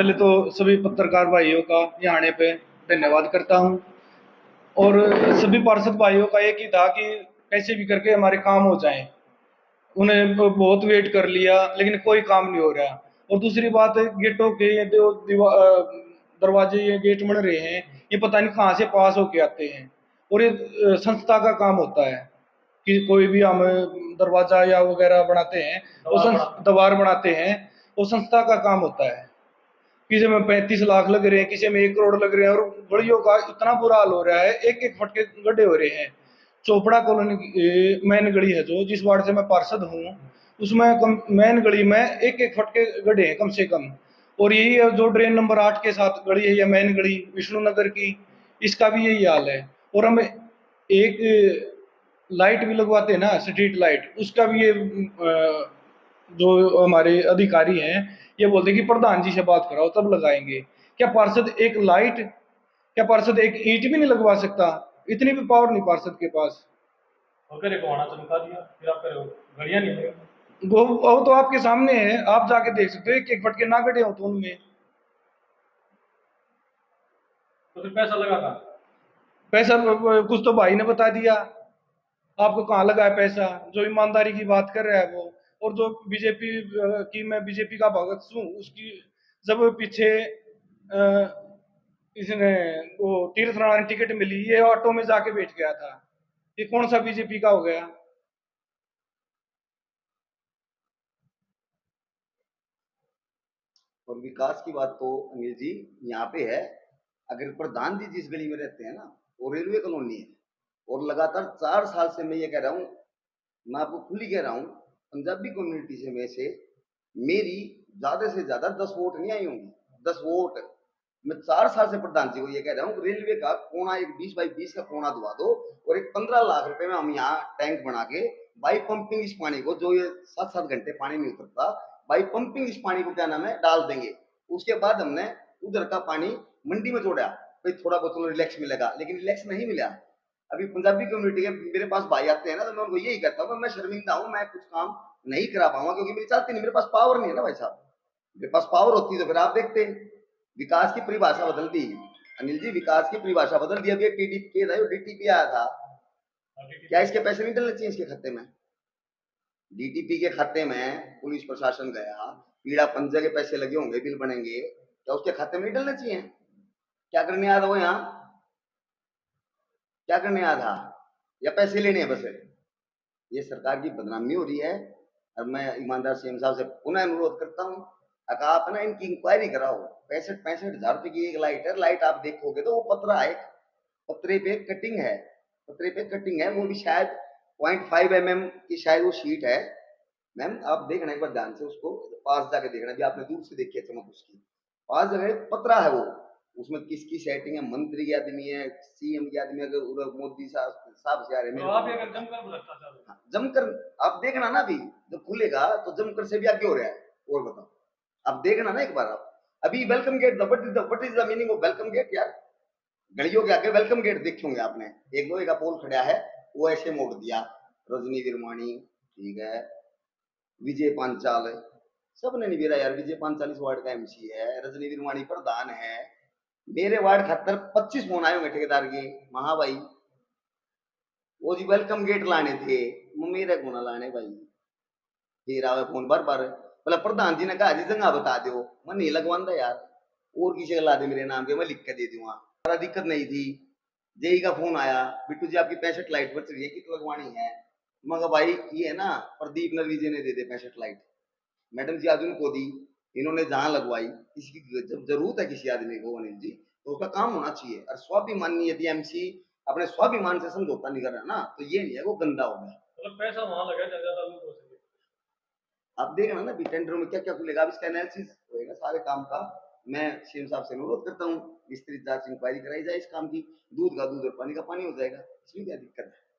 पहले तो सभी पत्रकार भाइयों का यहाँ आने पे धन्यवाद करता हूँ। और सभी पार्षद भाइयों का एक ही था कि कैसे भी करके हमारे काम हो जाएं। उन्हें बहुत वेट कर लिया लेकिन कोई काम नहीं हो रहा। और दूसरी बात है, गेटों के ये जो दरवाजे ये गेट बन रहे हैं, ये पता नहीं कहाँ से पास होके आते हैं। और ये संस्था का काम होता है कि कोई भी हम दरवाजा या वगैरह बनाते हैं, वो दीवार बनाते हैं, वो संस्था का काम होता है। किसी में 35 लाख लग रहे हैं, किसी में 1 करोड़ लग रहे हैं। और गलियों का इतना बुरा हाल हो रहा है, एक एक फुट के गड्ढे हो रहे हैं। चोपड़ा कॉलोनी मेन गली है जो जिस वार्ड से मैं पार्षद हूँ, उसमें मेन गली में एक एक फुट के गड्ढे हैं कम से कम। और यही है जो ड्रेन नंबर 8 के साथ गली है, या मेन गली विष्णु नगर की, इसका भी यही हाल है। और हम एक लाइट भी लगवाते हैं ना, स्ट्रीट लाइट, उसका भी ये जो हमारे अधिकारी हैं ये बोलते कि प्रधान जी से बात कराओ तब लगाएंगे। क्या पार्षद एक लाइट, क्या पार्षद एक ईंट भी नहीं लगवा सकता? इतनी भी पावर नहीं पार्षद के पास। चमका दिया फिर आप करो घड़ियां नहीं है। वो तो आपके सामने है, आप जाके देख सकते हो, एक एक फटके ना गड़े हो तो उनमें। तो फिर पैसा लगा था? पैसा कुछ तो भाई ने बता दिया आपको कहाँ लगा है पैसा, जो ईमानदारी की बात कर रहा है वो। और जो बीजेपी की, मैं बीजेपी का भगत हूँ उसकी, जब पीछे इसने वो तीर्थ राणा टिकट मिली, ये ऑटो में जाके बैठ गया था। ये कौन सा बीजेपी का हो गया? और विकास की बात तो अनिल जी यहाँ पे है। अगर प्रधान जी जिस गली में रहते हैं ना, वो रेलवे कॉलोनी है। और लगातार 4 साल से मैं ये कह रहा हूँ, मैं आपको खुली कह रहा हूँ, पंजाबी कम्युनिटी से में से मेरी ज्यादा से ज्यादा 10 वोट नहीं आई होंगी। 10 वोट मैं 4 साल से प्रधान जी को ये कह रहा हूँ, रेलवे का कोना, एक 20 बाई 20 का कोना दुआ दो, और एक 15 लाख रुपए में हम यहाँ टैंक बना के बाई पंपिंग इस पानी को, जो ये 7-7 घंटे पानी नहीं उतरता, बाई पंपिंग इस पानी को क्या नाम है डाल देंगे। उसके बाद हमने उधर का पानी मंडी में जोड़ा, भाई थोड़ा बहुत रिलैक्स मिलेगा, लेकिन रिलैक्स नहीं मिला। अभी पंजाबी कम्युनिटी के मेरे पास भाई आते हैं ना, तो मैं उनको यही कहता हूँ, मैं शर्मिंदा हूँ, मैं कुछ काम नहीं करा पाऊंगा क्योंकि मेरी चलती नहीं, मेरे पास पावर नहीं है ना भाई साहब। मेरे पास पावर होती तो फिर आप देखते। विकास की परिभाषा बदल दी अनिल जी, विकास की परिभाषा बदल दी। अभी एक टीडीपी डीटीपी आया था, क्या इसके पैसे नहीं डलने चाहिए इसके खाते में? डीटीपी के खाते में पुलिस प्रशासन गया, पीड़ा पंजे के पैसे लगे होंगे, बिल बनेंगे, क्या उसके खाते में नहीं डलने चाहिए? क्या करने आया था वो यहाँ? क्या करने आया था? या पैसे लेने हैं बस? ये सरकार की बदनामी हो रही है। और मैं ईमानदार सीएम साहब से पुनः अनुरोध करता हूँ, अगर आप ना इनकी इंक्वायरी कराओ। 65-65 हजार रुपए की एक लाइट है, लाइट आप देखोगे तो वो पतरा है, पतरे पे कटिंग है, पतरे पे कटिंग है, वो भी शायद 0.5 mm की शायद वो शीट है। मैम आप देखना एक बार ध्यान से, उसको पास जाके देखना, भी आपने दूर से देखी है चमक उसकी, पास जगह पतरा है वो, उसमें किसकी सेटिंग है, मंत्री की आदमी है, सीएम की आदमी, अगर मोदी साहब से आ रहे तो आप ये अगर जमकर भ्रष्टाचार हो। जमकर आप देखना ना, अभी जब खुलेगा तो जमकर से भी आगे हो रहा है। और बताओ, आप देखना ना एक बार आप। अभी welcome gate, what is the meaning of welcome gate यार? गलियों के आगे वेलकम गेट देखे होंगे आपने, एक लोहे का पोल खड़ा है, वो ऐसे मोड़ दिया, रजनी विरमाणी, ठीक है, विजय पांचाल, सबने निवेरा यार, विजय पांचाल इस वार्ड का एमसी है, रजनी विरमाणी प्रधान है। मेरे वार्ड खातर 25 फोन आए होंगे ठेकेदार के, महा भाई वो जी वेलकम गेट लाने थे, मेरे को ना लाने भाई। फिर आवे फोन बार बार, बोला प्रधान जी ने कहा जी जगह बता दो, मैं नहीं लगवांदा यार, और किसी का ला दे मेरे नाम के, मैं लिख के दे दूंगा, सारा दिक्कत नहीं थी। जेई का फोन आया, बिट्टू जी आपकी 65 लाइट बच रही है, कित लगवानी है? मगर भाई ये है ना, प्रदीप नरवी जी ने दे दे 65 लाइट, मैडम जी आज उनको दी, इन्होंने जहां लगवाई। किसी की जब जरूरत है किसी आदमी को अनिल जी, तो उसका काम होना चाहिए। और स्वाभिमान, यदि एमसी अपने स्वाभिमान से समझौता नहीं कर रहा ना, तो ये नहीं है वो गंदा हो गया। मतलब पैसा वहां लगा ज्यादा लोग हो सके। आप देखना ना भी टेंडर में क्या क्या खुलेगा, अब इसका एनालिसिस होएगा सारे काम का। मैं सीएम साहब से अनुरोध करता हूँ, विस्तृत जांच इंक्वायरी कराई जाए इस काम की, दूध का दूध और पानी का पानी हो जाएगा, इसमें क्या दिक्कत है?